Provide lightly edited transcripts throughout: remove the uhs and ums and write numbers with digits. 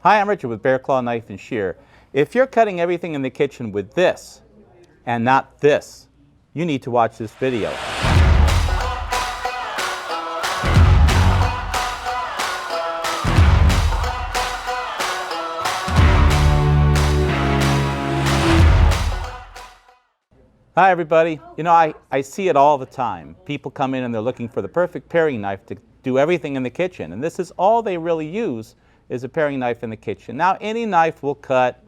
Hi, I'm Richard with Bear Claw Knife and Shear. If you're cutting everything in the kitchen with this and not this, you need to watch this video. Hi everybody. You know, I see it all the time. People come in and they're looking for the perfect paring knife to do everything in the kitchen. And this is all they really use is a paring knife in the kitchen. Now, any knife will cut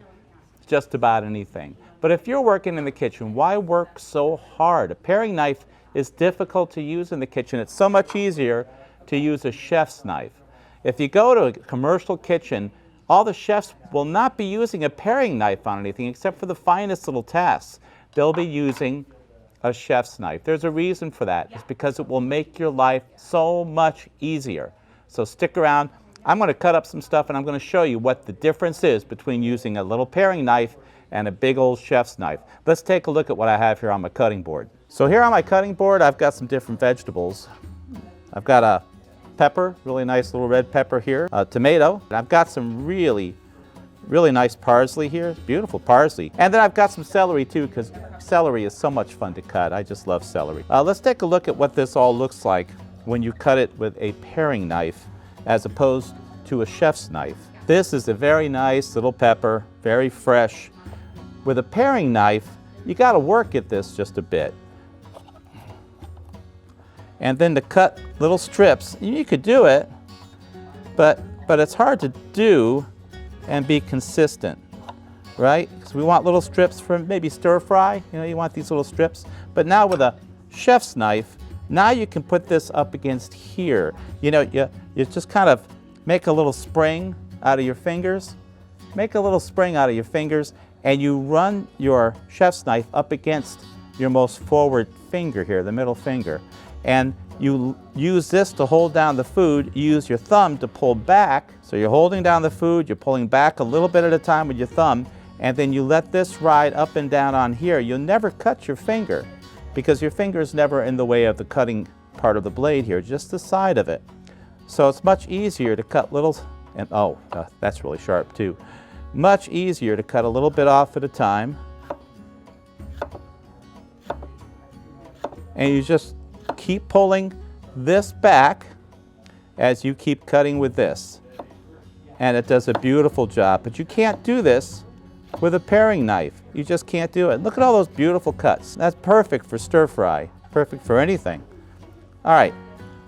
just about anything. But if you're working in the kitchen, why work so hard? A paring knife is difficult to use in the kitchen. It's so much easier to use a chef's knife. If you go to a commercial kitchen, all the chefs will not be using a paring knife on anything except for the finest little tasks. They'll be using a chef's knife. There's a reason for that. It's because it will make your life so much easier. So stick around. I'm going to cut up some stuff and I'm going to show you what the difference is between using a little paring knife and a big old chef's knife. Let's take a look at what I have here on my cutting board. So here on my cutting board, I've got some different vegetables. I've got a pepper, really nice little red pepper here, a tomato, and I've got some really nice parsley here, beautiful parsley. And then I've got some celery too, because celery is so much fun to cut. I just love celery. Let's take a look at what this all looks like when you cut it with a paring knife as opposed to a chef's knife. This is a very nice little pepper, very fresh. With a paring knife, you got to work at this just a bit. And then to cut little strips, you could do it, but it's hard to do and be consistent, right? Because we want little strips for maybe stir fry, you know, you want these little strips. But now with a chef's knife, now you can put this up against here. You know, you just kind of make a little spring out of your fingers, make a little spring out of your fingers, and you run your chef's knife up against your most forward finger here, the middle finger. And you use this to hold down the food. You use your thumb to pull back. So you're holding down the food, you're pulling back a little bit at a time with your thumb, and then you let this ride up and down on here. You'll never cut your finger because your finger is never in the way of the cutting part of the blade here, just the side of it. So it's much easier to cut little, and that's really sharp too. Much easier to cut a little bit off at a time. And you just keep pulling this back as you keep cutting with this. And it does a beautiful job. But you can't do this with a paring knife. You just can't do it. Look at all those beautiful cuts. That's perfect for stir fry, perfect for anything. All right,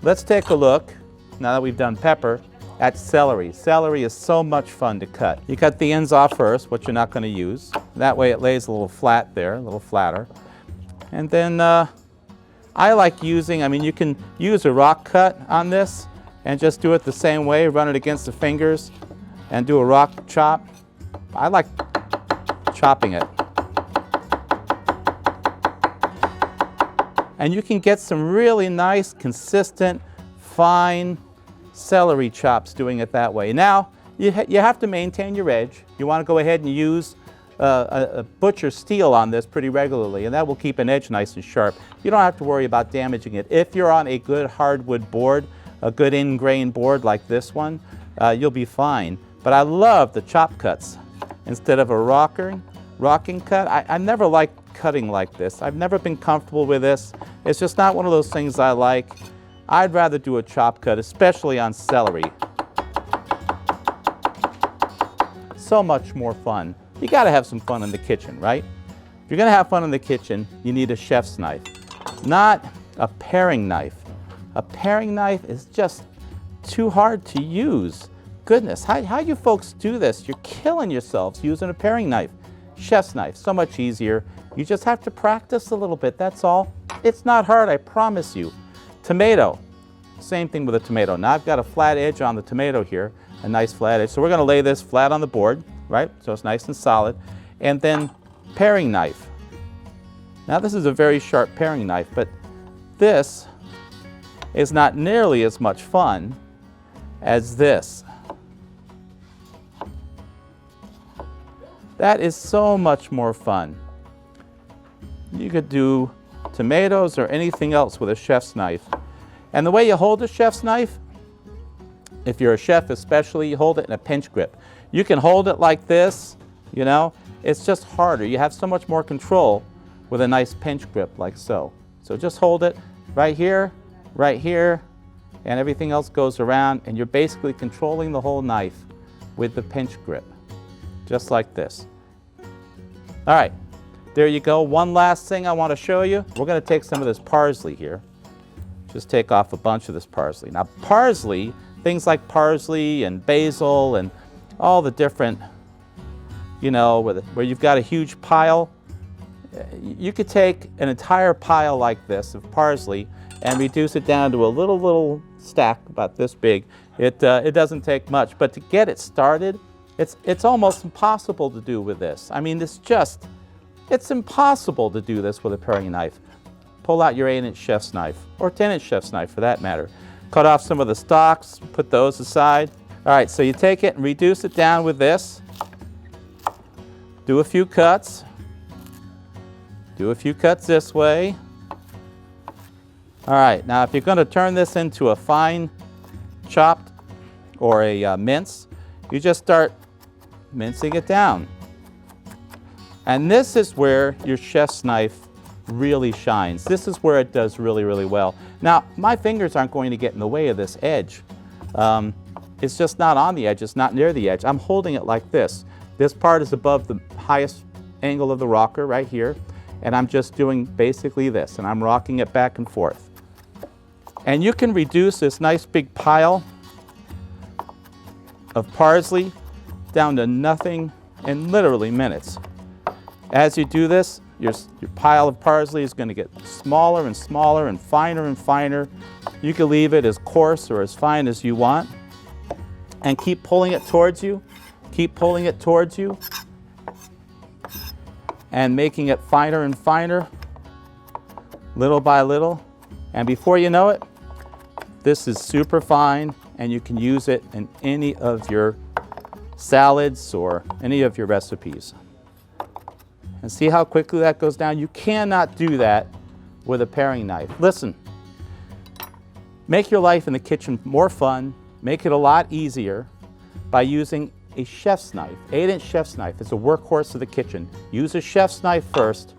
let's take a look, now that we've done pepper, at celery. Celery is so much fun to cut. You cut the ends off first, what you're not going to use. That way it lays a little flat there, a little flatter. And then I like using, you can use a rock cut on this and just do it the same way, run it against the fingers and do a rock chop. I like chopping it. And you can get some really nice, consistent, fine celery chops doing it that way. Now, you have to maintain your edge. You want to go ahead and use a butcher steel on this pretty regularly, and that will keep an edge nice and sharp. You don't have to worry about damaging it. If you're on a good hardwood board, a good in-grain board like this one, you'll be fine. But I love the chop cuts instead of a rocking cut. I never liked cutting like this. I've never been comfortable with this. It's just not one of those things I like. I'd rather do a chop cut, especially on celery. So much more fun. You got to have some fun in the kitchen, right? If you're going to have fun in the kitchen, you need a chef's knife, not a paring knife. A paring knife is just too hard to use. Goodness, how you folks do this? You're killing yourselves using a paring knife. Chef's knife, so much easier. You just have to practice a little bit, that's all. It's not hard, I promise you. Tomato, same thing with a tomato. Now I've got a flat edge on the tomato here, a nice flat edge. So we're going to lay this flat on the board, right? So it's nice and solid. And then paring knife. Now this is a very sharp paring knife, but this is not nearly as much fun as this. That is so much more fun. You could do tomatoes or anything else with a chef's knife. And the way you hold a chef's knife, if you're a chef especially, you hold it in a pinch grip. You can hold it like this, you know. It's just harder. You have so much more control with a nice pinch grip like so. So just hold it right here, and everything else goes around, and you're basically controlling the whole knife with the pinch grip, just like this. All right, there you go. One last thing I want to show you. We're going to take some of this parsley here. Just take off a bunch of this parsley. Now parsley, things like parsley and basil and all the different, you know, where you've got a huge pile, you could take an entire pile like this of parsley and reduce it down to a little stack about this big. It doesn't take much, but to get it started, it's almost impossible to do with this. I mean, it's impossible to do this with a paring knife. Pull out your 8-inch chef's knife, or 10-inch chef's knife for that matter. Cut off some of the stalks, put those aside. All right, so you take it and reduce it down with this. Do a few cuts. Do a few cuts this way. All right, now if you're going to turn this into a fine chopped or a mince, you just start mincing it down. And this is where your chef's knife really shines. This is where it does really well. Now, my fingers aren't going to get in the way of this edge. It's just not on the edge, it's not near the edge. I'm holding it like this. This part is above the highest angle of the rocker right here, and I'm just doing basically this, and I'm rocking it back and forth. And you can reduce this nice big pile of parsley down to nothing in literally minutes. As you do this, your pile of parsley is going to get smaller and smaller and finer. You can leave it as coarse or as fine as you want, and keep pulling it towards you. Keep pulling it towards you and making it finer and finer, little by little. And before you know it, this is super fine, and you can use it in any of your salads or any of your recipes. And see how quickly that goes down? You cannot do that with a paring knife. Listen, make your life in the kitchen more fun, make it a lot easier by using a chef's knife. 8-inch chef's knife is a workhorse of the kitchen. Use a chef's knife first,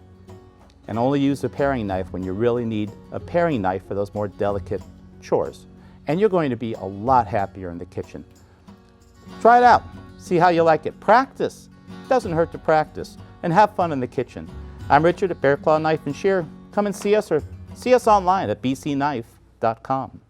and only use a paring knife when you really need a paring knife for those more delicate chores. And you're going to be a lot happier in the kitchen. Try it out. See how you like it. Practice. It doesn't hurt to practice. And have fun in the kitchen. I'm Richard at Bear Claw Knife and Shear. Come and see us, or see us online at bcknife.com.